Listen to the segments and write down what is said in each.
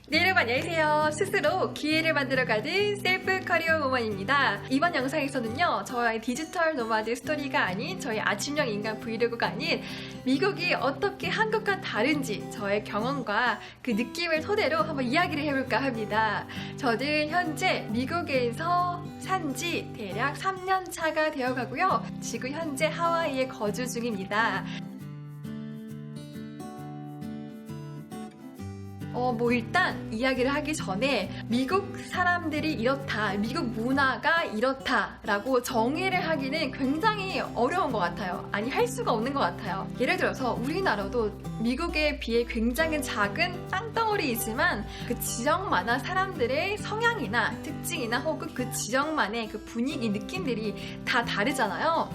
네, 여러분 안녕하세요. 스스로 기회를 만들어가는 셀프 커리어 우먼입니다. 이번 영상에서는요, 저의 디지털 노마드 스토리가 아닌 저의 아침형 인간 브이로그가 아닌 미국이 어떻게 한국과 다른지 저의 경험과 그 느낌을 토대로 한번 이야기를 해볼까 합니다. 저는 현재 미국에서 산지 대략 3년 차가 되어가고요. 지금 현재 하와이에 거주 중입니다. 일단 이야기를 하기 전에 미국 사람들이 이렇다, 미국 문화가 이렇다 라고 정의를 하기는 굉장히 어려운 것 같아요. 아니, 할 수가 없는 것 같아요. 예를 들어서 우리나라도 미국에 비해 굉장히 작은 땅덩어리이지만 그 지역마다 사람들의 성향이나 특징이나 혹은 그 지역만의 그 분위기, 느낌들이 다 다르잖아요.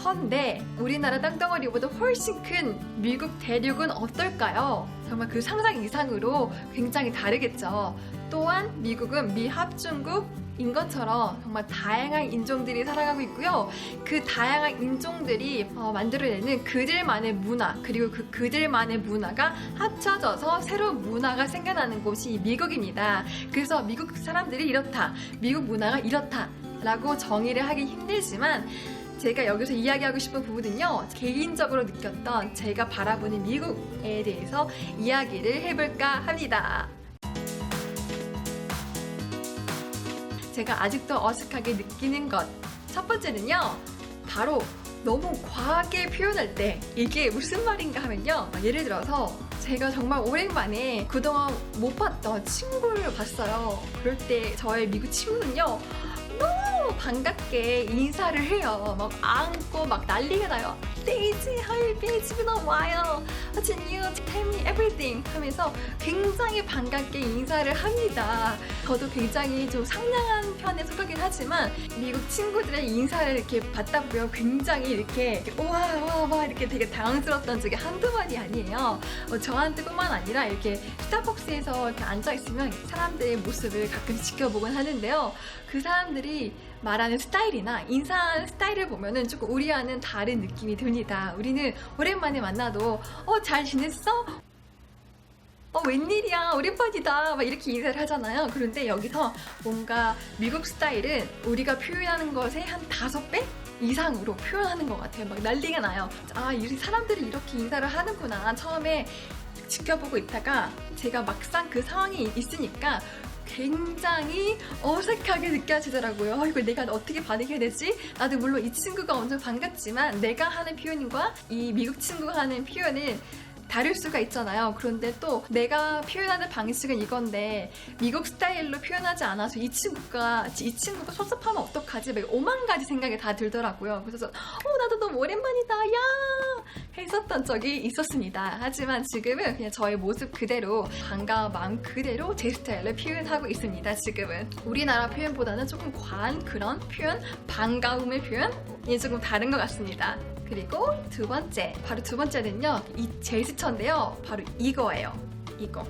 헌데 우리나라 땅덩어리보다 훨씬 큰 미국 대륙은 어떨까요? 정말 그 상상 이상으로 굉장히 다르겠죠. 또한 미국은 미합중국인 것처럼 정말 다양한 인종들이 살아가고 있고요. 그 다양한 인종들이 만들어내는 그들만의 문화, 그리고 그들만의 문화가 합쳐져서 새로운 문화가 생겨나는 곳이 미국입니다. 그래서 미국 사람들이 이렇다, 미국 문화가 이렇다 라고 정의를 하기 힘들지만 제가 여기서 이야기하고 싶은 부분은요, 개인적으로 느꼈던 제가 바라보는 미국에 대해서 이야기를 해볼까 합니다. 제가 아직도 어색하게 느끼는 것, 첫 번째는요, 바로 너무 과하게 표현할 때 이게 무슨 말인가 하면요, 예를 들어서 제가 정말 오랜만에 그동안 못 봤던 친구를 봤어요. 그럴 때 저의 미국 친구는요, 너무 반갑게 인사를 해요. 막 안고 막 난리가 나요. 데이지, 하이비, 집에 너무 와요. What's new? Tell me everything 하면서 굉장히 반갑게 인사를 합니다. 저도 굉장히 좀 상냥한 편에 속하긴 하지만 미국 친구들의 인사를 이렇게 받다 보면 굉장히 이렇게 와 이렇게 되게 당황스러웠던 적이 한두 번이 아니에요. 저한테뿐만 아니라 이렇게 스타벅스에서 이렇게 앉아있으면 사람들의 모습을 가끔 지켜보곤 하는데요. 그 사람들이 말하는 스타일이나 인사하는 스타일을 보면은 조금 우리와는 다른 느낌이 듭니다. 우리는 오랜만에 만나도 잘 지냈어? 웬일이야, 오랜만이다 막 이렇게 인사를 하잖아요. 그런데 여기서 뭔가 미국 스타일은 우리가 표현하는 것의 한 5배 이상으로 표현하는 것 같아요. 막 난리가 나요. 이 사람들이 이렇게 인사를 하는구나. 처음에 지켜보고 있다가 제가 막상 그 상황이 있으니까 굉장히 어색하게 느껴지더라고요. 이걸 내가 어떻게 반응해야 되지? 나도 물론 이 친구가 엄청 반갑지만 내가 하는 표현과 이 미국 친구가 하는 표현은 다를 수가 있잖아요. 그런데 또 내가 표현하는 방식은 이건데 미국 스타일로 표현하지 않아서 이 친구가 섭섭하면 어떡하지? 막 5만 가지 생각이 다 들더라고요. 그래서 나도 너무 오랜만이다, 야! 했었던 적이 있었습니다. 하지만 지금은 그냥 저의 모습 그대로, 반가운 마음 그대로 제 스타일로 표현하고 있습니다. 지금은 우리나라 표현보다는 조금 과한 그런 표현, 반가움의 표현이 조금 다른 것 같습니다. 그리고 두 번째는요, 이 제스처인데요, 바로 이거예요. 이거.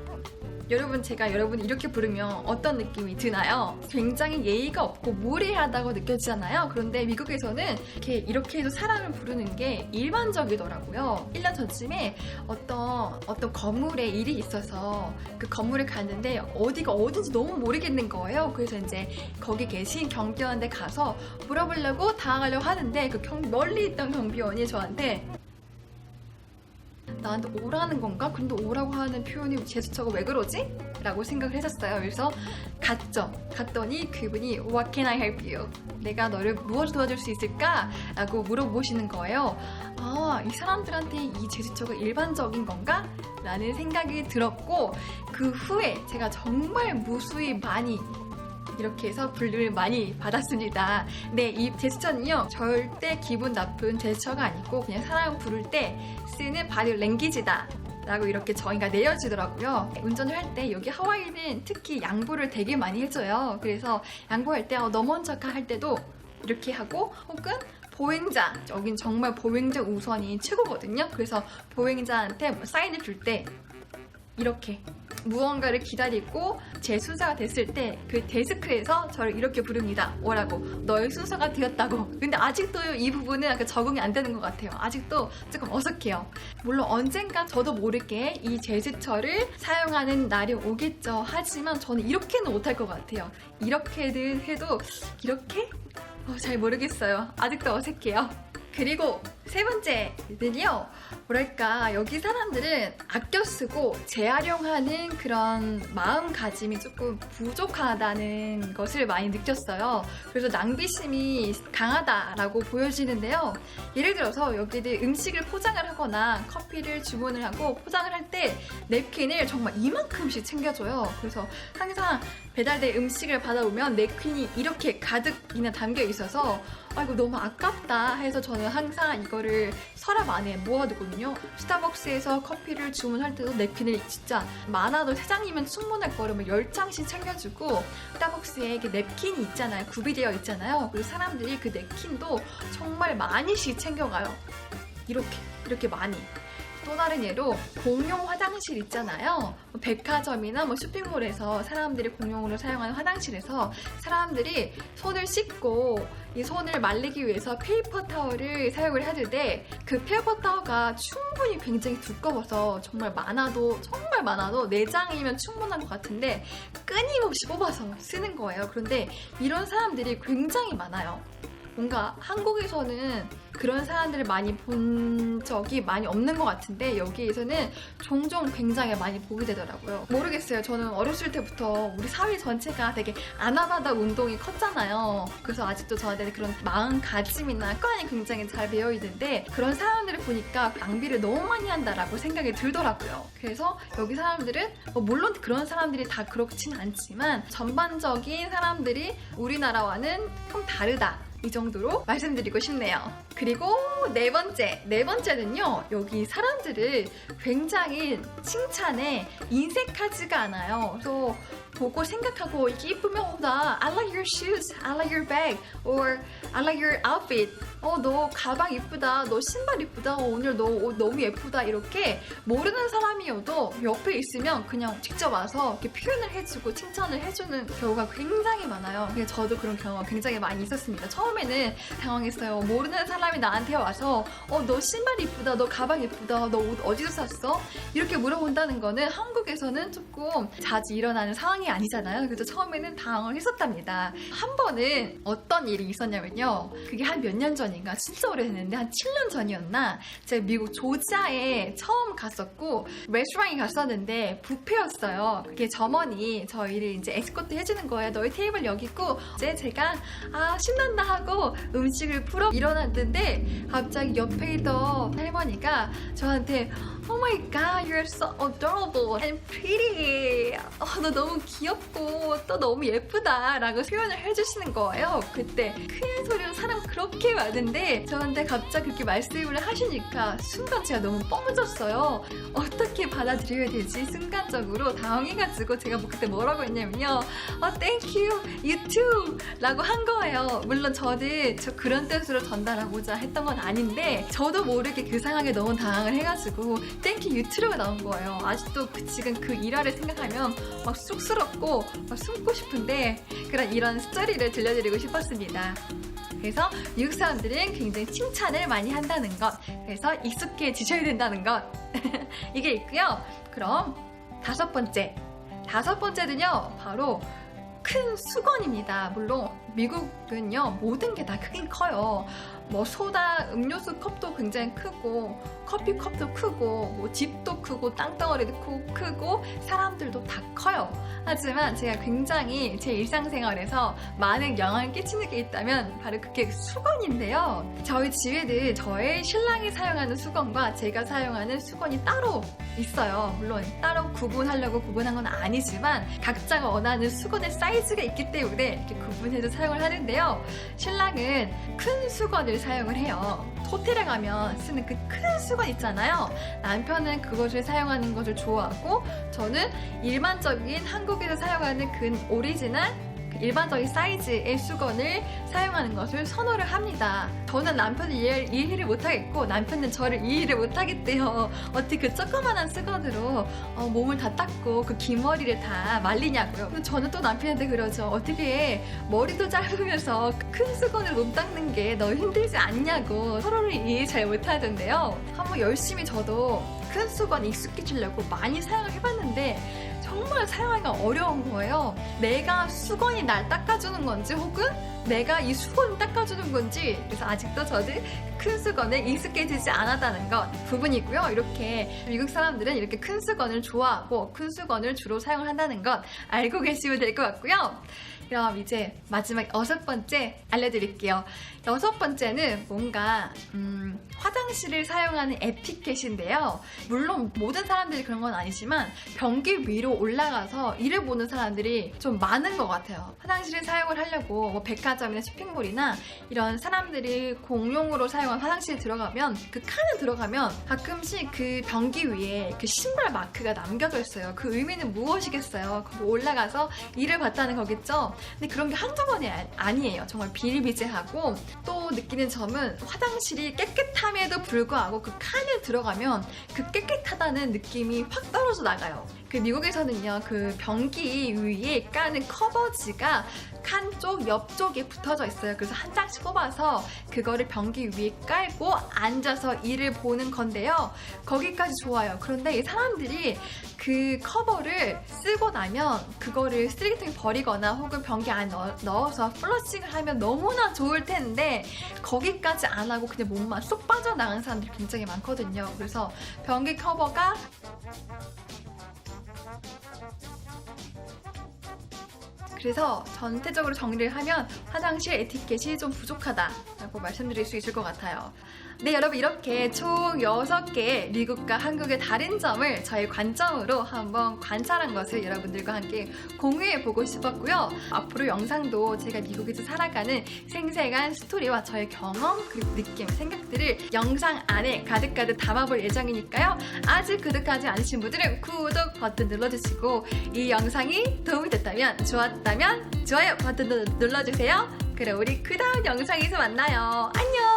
제가 여러분 이렇게 부르면 어떤 느낌이 드나요? 굉장히 예의가 없고 무례하다고 느껴지잖아요. 그런데 미국에서는 이렇게 해서 사람을 부르는 게 일반적이더라고요. 1년 전쯤에 어떤 건물에 일이 있어서 그 건물에 갔는데 어디가 어딘지 너무 모르겠는 거예요. 그래서 이제 거기 계신 경비원한테 가서 물어보려고 다가가려고 하는데 멀리 있던 경비원이 저한테 나한테 오라는 건가? 근데 오라고 하는 표현이 제스처가 왜 그러지? 라고 생각을 했었어요. 그래서 갔더니 그분이 What can I help you? 내가 너를 무엇을 도와줄 수 있을까? 라고 물어보시는 거예요. 이 사람들한테 이 제스처가 일반적인 건가? 라는 생각이 들었고, 그 후에 제가 정말 무수히 많이 이렇게 해서 분류를 많이 받았습니다. 네, 이 제스처는요, 절대 기분 나쁜 제스처가 아니고 그냥 사람 부를 때 쓰는 바디 랭귀지다 라고 이렇게 정의가 내려지더라고요. 운전을 할 때 여기 하와이는 특히 양보를 되게 많이 해줘요. 그래서 양보할 때 넘어온 척 할 때도 이렇게 하고, 혹은 보행자, 여긴 정말 보행자 우선이 최고거든요. 그래서 보행자한테 사인을 줄 때 이렇게 무언가를 기다리고 제 순서가 됐을 때 그 데스크에서 저를 이렇게 부릅니다. 뭐라고? 너의 순서가 되었다고. 근데 아직도 이 부분은 적응이 안 되는 것 같아요. 아직도 조금 어색해요. 물론 언젠가 저도 모르게 이 제스처를 사용하는 날이 오겠죠. 하지만 저는 이렇게는 못할 것 같아요. 이렇게는 해도 이렇게? 잘 모르겠어요. 아직도 어색해요. 그리고 세 번째는요, 뭐랄까, 여기 사람들은 아껴 쓰고 재활용하는 그런 마음가짐이 조금 부족하다는 것을 많이 느꼈어요. 그래서 낭비심이 강하다라고 보여지는데요. 예를 들어서 여기들 음식을 포장을 하거나 커피를 주문을 하고 포장을 할 때 냅킨을 정말 이만큼씩 챙겨줘요. 그래서 항상 배달된 음식을 받아오면 냅킨이 이렇게 가득이나 담겨 있어서 이거 너무 아깝다 해서 저는 항상 이거를 서랍 안에 모아두거든요. 스타벅스에서 커피를 주문할 때도 냅킨을 진짜 많아도 3장이면 충분할 거를 10장씩 챙겨주고, 스타벅스에 이렇게 냅킨이 있잖아요. 구비되어 있잖아요. 그리고 사람들이 그 냅킨도 정말 많이씩 챙겨가요. 이렇게 많이. 또 다른 예로 공용 화장실 있잖아요. 백화점이나 쇼핑몰에서 사람들이 공용으로 사용하는 화장실에서 사람들이 손을 씻고 이 손을 말리기 위해서 페이퍼 타월을 사용을 하는데, 그 페이퍼 타월가 충분히 굉장히 두꺼워서 정말 많아도 4장이면 충분한 것 같은데 끊임없이 뽑아서 쓰는 거예요. 그런데 이런 사람들이 굉장히 많아요. 뭔가 한국에서는 그런 사람들을 많이 본 적이 많이 없는 것 같은데 여기에서는 종종 굉장히 많이 보게 되더라고요. 모르겠어요. 저는 어렸을 때부터 우리 사회 전체가 되게 아나바다 운동이 컸잖아요. 그래서 아직도 저한테 그런 마음가짐이나 습관이 굉장히 잘 배어있는데, 그런 사람들을 보니까 낭비를 너무 많이 한다라고 생각이 들더라고요. 그래서 여기 사람들은 물론 그런 사람들이 다 그렇진 않지만 전반적인 사람들이 우리나라와는 좀 다르다, 이 정도로 말씀드리고 싶네요. 그리고 네 번째는요, 여기 사람들을 굉장히 칭찬에 인색하지가 않아요. 그래서 보고 생각하고 이게 이쁘면 나 I like your shoes, I like your bag, or I like your outfit. 너 가방 이쁘다, 너 신발 이쁘다, 오늘 너 옷 너무 예쁘다, 이렇게 모르는 사람이어도 옆에 있으면 그냥 직접 와서 이렇게 표현을 해주고 칭찬을 해주는 경우가 굉장히 많아요. 저도 그런 경우가 굉장히 많이 있었습니다. 처음에는 당황했어요. 모르는 사람이 나한테 와서 너 신발 이쁘다, 너 가방 이쁘다, 너 옷 어디서 샀어? 이렇게 물어본다는 거는 한국에서는 조금 자주 일어나는 상황이 아니잖아요. 그래서 처음에는 당황을 했었답니다. 한 번은 어떤 일이 있었냐면요, 그게 한 몇 년 전인가, 진짜 오래됐는데 한 7년 전이었나, 제가 미국 조지아에 처음 갔었고 레스토랑에 갔었는데 뷔페였어요. 그게 점원이 저희를 이제 에스코트 해주는 거예요. 너희 테이블 여기 있고. 이제 제가 신난다 하고 음식을 풀어 일어났는데 갑자기 옆에 있던 할머니가 저한테 Oh my god, you're so adorable and pretty. 너 너무 귀엽고 또 너무 예쁘다 라고 표현을 해주시는 거예요. 그때 큰 소리로 사람 그렇게 많은데 저한테 갑자기 그렇게 말씀을 하시니까 순간 제가 너무 뻥졌어요. 어떻게 받아들여야 되지? 순간적으로 당황해가지고 제가 그때 뭐라고 했냐면요, Thank you, you too 라고 한 거예요. 물론 저는 그런 뜻으로 전달하고자 했던 건 아닌데 저도 모르게 그 상황에 너무 당황을 해가지고 땡큐 유튜브가 나온 거예요. 아직도 지금 그 일화를 생각하면 막 쑥스럽고 막 숨고 싶은데 이런 스토리를 들려드리고 싶었습니다. 그래서 미국 사람들은 굉장히 칭찬을 많이 한다는 것, 그래서 익숙해지셔야 된다는 것 이게 있고요. 그럼 다섯 번째는요, 바로 큰 수건입니다. 물론 미국은요, 모든 게 다 크긴 커요. 소다, 음료수 컵도 굉장히 크고, 커피 컵도 크고, 집도 크고, 땅덩어리도 크고, 사람들도 다 커요. 하지만 제가 굉장히 제 일상생활에서 많은 영향을 끼치는 게 있다면 바로 그게 수건인데요. 저희 집에는 저의 신랑이 사용하는 수건과 제가 사용하는 수건이 따로 있어요. 물론 따로 구분하려고 구분한 건 아니지만 각자가 원하는 수건의 사이즈가 있기 때문에 이렇게 구분해서 사용을 하는데요. 신랑은 큰 수건을 사용을 해요. 호텔에 가면 쓰는 그 큰 수건 있잖아요. 남편은 그것을 사용하는 것을 좋아하고 저는 일반적인 한국에서 사용하는 그 오리지널 일반적인 사이즈의 수건을 사용하는 것을 선호를 합니다. 저는 남편을 이해를 못하겠고 남편은 저를 이해를 못하겠대요. 어떻게 그 조그만한 수건으로 몸을 다 닦고 그 긴 머리를 다 말리냐고요. 근데 저는 또 남편한테 그러죠. 어떻게 머리도 짧으면서 큰 수건으로 몸 닦는 게 너 힘들지 않냐고 서로를 이해 잘 못하던데요. 한번 열심히 저도 큰 수건 익숙해지려고 많이 사용을 해봤는데 정말 사용하기가 어려운 거예요. 내가 수건이 날 닦아주는 건지 혹은 내가 이 수건을 닦아주는 건지, 그래서 아직도 저는 큰 수건에 익숙해지지 않았다는 것 부분이고요. 이렇게 미국 사람들은 이렇게 큰 수건을 좋아하고 큰 수건을 주로 사용을 한다는 것 알고 계시면 될 것 같고요. 그럼 이제 마지막 6번째 알려드릴게요. 6번째는 뭔가 화장실을 사용하는 에티켓인데요. 물론 모든 사람들이 그런 건 아니지만 변기 위로 올라가서 이를 보는 사람들이 좀 많은 것 같아요. 화장실을 사용을 하려고 뭐 백화점이나 쇼핑몰이나 이런 사람들이 공용으로 사용한 화장실에 들어가면 그 칸에 들어가면 가끔씩 그 변기 위에 그 신발 마크가 남겨져 있어요. 그 의미는 무엇이겠어요? 거기 올라가서 이를 봤다는 거겠죠? 근데 그런 게 한두 번이 아니에요. 정말 비일비재하고 또 느끼는 점은 화장실이 깨끗함에도 불구하고 그 칸에 들어가면 그 깨끗하다는 느낌이 확 떨어져 나가요. 그 미국에서는요, 그 변기 위에 까는 커버지가 칸 쪽 옆쪽에 붙어져 있어요. 그래서 한 장씩 뽑아서 그거를 변기 위에 깔고 앉아서 이를 보는 건데요. 거기까지 좋아요. 그런데 이 사람들이 그 커버를 쓰고 나면 그거를 쓰레기통에 버리거나 혹은 변기 안에 넣어서 플러싱을 하면 너무나 좋을 텐데 거기까지 안 하고 그냥 몸만 쏙 빠져나가는 사람들이 굉장히 많거든요. 그래서 변기 커버가 그래서 전체적으로 정리를 하면 화장실 에티켓이 좀 부족하다라고 말씀드릴 수 있을 것 같아요. 네, 여러분 이렇게 총 6개의 미국과 한국의 다른 점을 저의 관점으로 한번 관찰한 것을 여러분들과 함께 공유해보고 싶었고요. 앞으로 영상도 제가 미국에서 살아가는 생생한 스토리와 저의 경험, 그리고 느낌, 생각들을 영상 안에 가득가득 담아볼 예정이니까요. 아직 구독하지 않으신 분들은 구독 버튼 눌러주시고 이 영상이 도움이 됐다면, 좋았다면 좋아요 버튼 눌러주세요. 그럼 우리 그 다음 영상에서 만나요. 안녕!